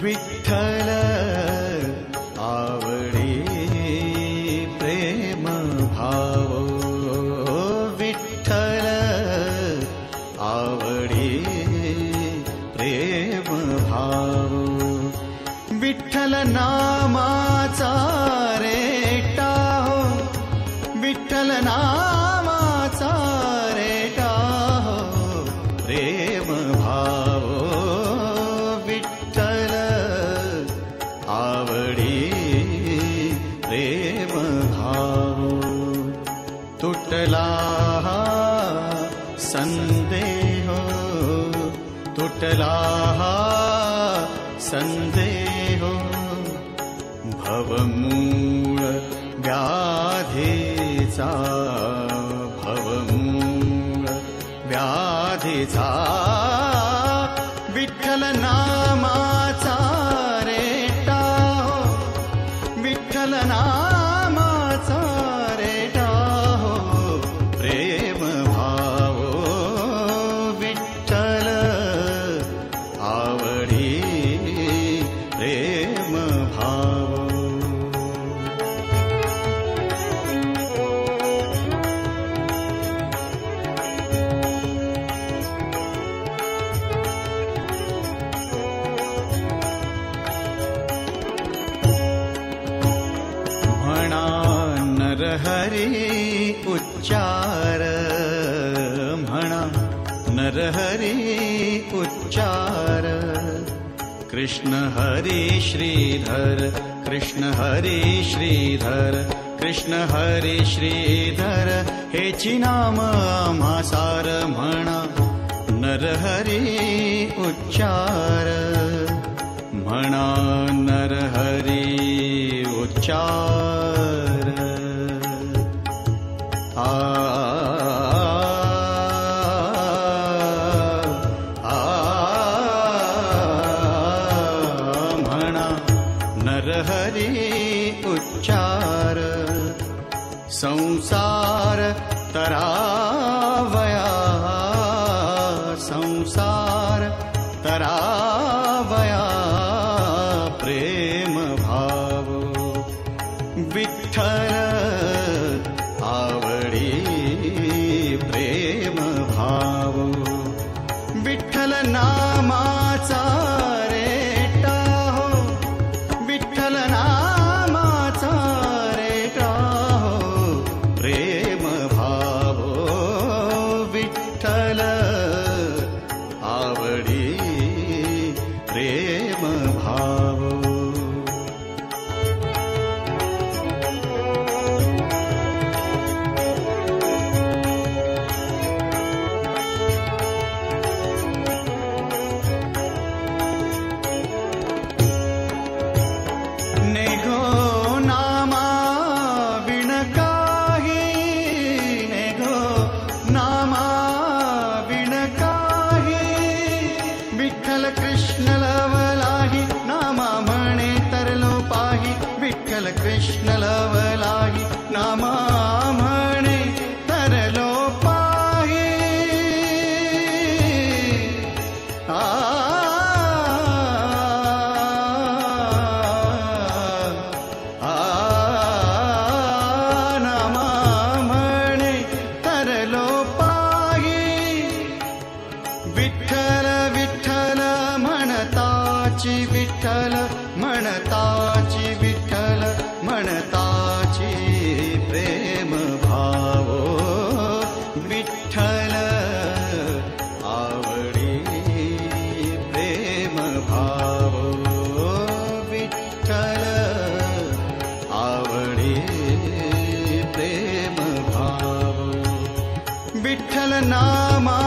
विठ्ठल आवडी प्रेम भाव, विठ्ठल आवडी प्रेम भाव, विठ्ठल नामाचा रेटा हो, विठ्ठल नामाचा रेटा हो प्रेम भाव, विठ्ठल आवडी प्रेम भाव, तुटला संदेह, तुटला संदेह, भवमूळ व्याधीचा, भवमूळ व्याधीचा, विठ्ठल नामाचा रेटा हो, विठ्ठल नामाचा रेटा हो प्रेम भाव, विठ्ठल आवडी प्रेम भाव. म्हणा नरहरी उच्चार, म्हणा नरहरी उच्चार, कृष्ण हरी श्रीधर, कृष्ण हरी श्रीधर, कृष्ण हरी श्रीधर हेची नाम आम्हा सार. म्हणा नरहरी उच्चार, म्हणा नरहरी उच्चार. म्हणा नरहरी उच्चार, संसार तरावया, संसार तरावया प्रेम भाव, विठ्ठल आवडी प्रेम भाव, विठ्ठल नामाचा रेटा हो, विठ्ठल नामाचा रेटा हो प्रेम भाव, विठ्ठल आवडी प्रेम भाव. नेघो नामा विण काही, नेघो नामा विण काही, विठ्ठल कृष्ण लवलाही नामा म्हणे तरलो पाही, विठ्ठल कृष्ण लवलाही नामा म्हणे तरलो पाही. नामा म्हणे तरलो पाही, विठ्ठल विठ्ठल म्हणताची, विठ्ठल म्हणताची, विठ्ठल म्हणताची प्रेम भाव, विठ्ठल आवडी प्रेम भाव, विठ्ठल आवडी प्रेम भाव, विठ्ठल नामा